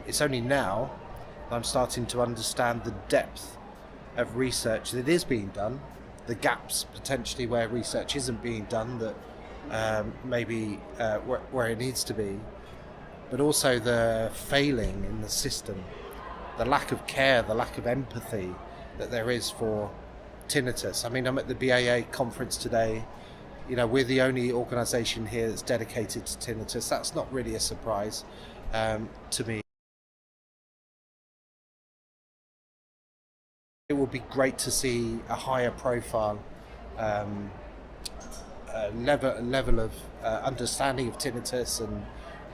it's only now that I'm starting to understand the depth of research that is being done, the gaps potentially where research isn't being done that maybe where it needs to be, but also the failing in the system, the lack of care, the lack of empathy that there is for tinnitus. I mean, I'm at the BAA conference today. You know, we're the only organisation here that's dedicated to tinnitus. That's not really a surprise to me. It would be great to see a higher profile level of understanding of tinnitus, and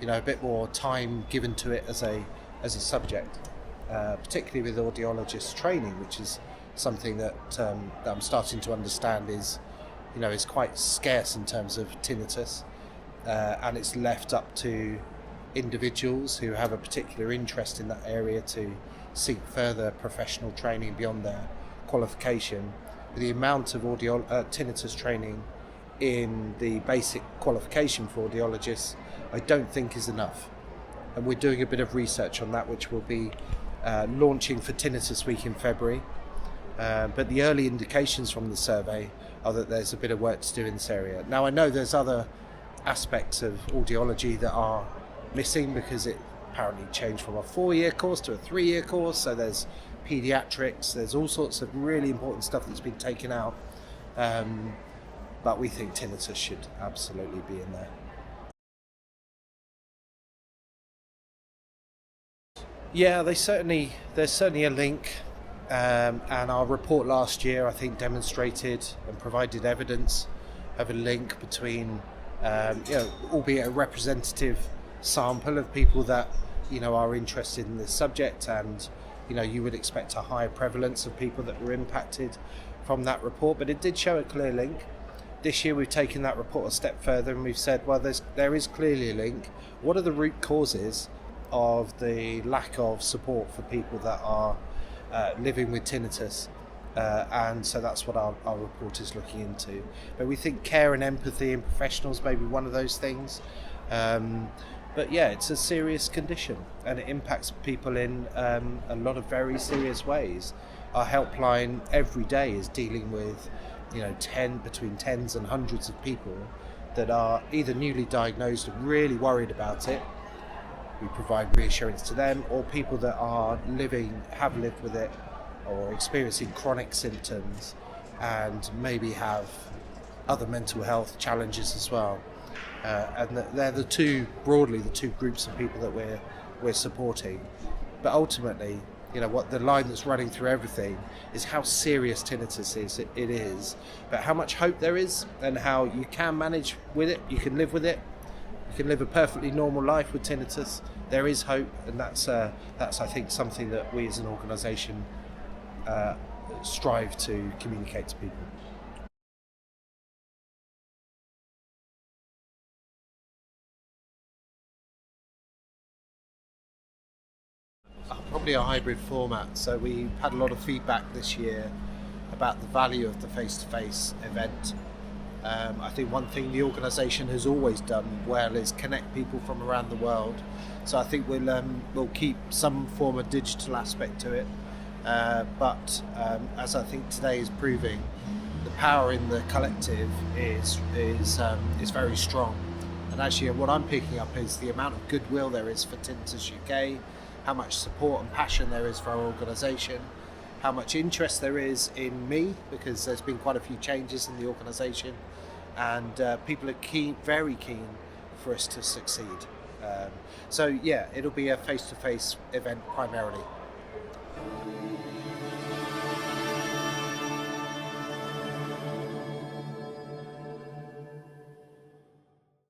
a bit more time given to it as a subject, particularly with audiologist training, which is something that I'm starting to understand is quite scarce in terms of tinnitus, and it's left up to individuals who have a particular interest in that area to seek further professional training beyond their qualification. The amount of tinnitus training in the basic qualification for audiologists, I don't think is enough, and we're doing a bit of research on that, which will be launching for Tinnitus Week in February. But the early indications from the survey are that there's a bit of work to do in this area. Now, I know there's other aspects of audiology that are missing because it apparently changed from a 4-year course to a 3-year course. So there's pediatrics, there's all sorts of really important stuff that's been taken out. But we think tinnitus should absolutely be in there. Yeah, there's certainly a link. And our report last year, I think, demonstrated and provided evidence of a link between, albeit a representative sample of people that, are interested in this subject, and, you would expect a higher prevalence of people that were impacted from that report, but it did show a clear link. This year we've taken that report a step further and we've said, well, there is clearly a link. What are the root causes of the lack of support for people that are living with tinnitus, and so that's what our report is looking into. But we think care and empathy in professionals may be one of those things, but yeah, it's a serious condition and it impacts people in a lot of very serious ways. Our helpline every day is dealing with between tens and hundreds of people that are either newly diagnosed and really worried about it. We provide reassurance to them, or people that have lived with it or experiencing chronic symptoms and maybe have other mental health challenges as well. And they're the two groups of people that we're supporting. But ultimately, what the line that's running through everything is how serious tinnitus is. It is, but how much hope there is and how you can manage with it, you can live with it. You can live a perfectly normal life with tinnitus. There is hope, and that's I think something that we as an organisation strive to communicate to people. Probably a hybrid format. So we've had a lot of feedback this year about the value of the face-to-face event. I think one thing the organisation has always done well is connect people from around the world. So I think we'll keep some form of digital aspect to it. But as I think today is proving, the power in the collective is very strong. And actually, what I'm picking up is the amount of goodwill there is for Tinnitus UK, how much support and passion there is for our organisation, how much interest there is in me, because there's been quite a few changes in the organisation, and people are very keen for us to succeed. So yeah, it'll be a face-to-face event primarily.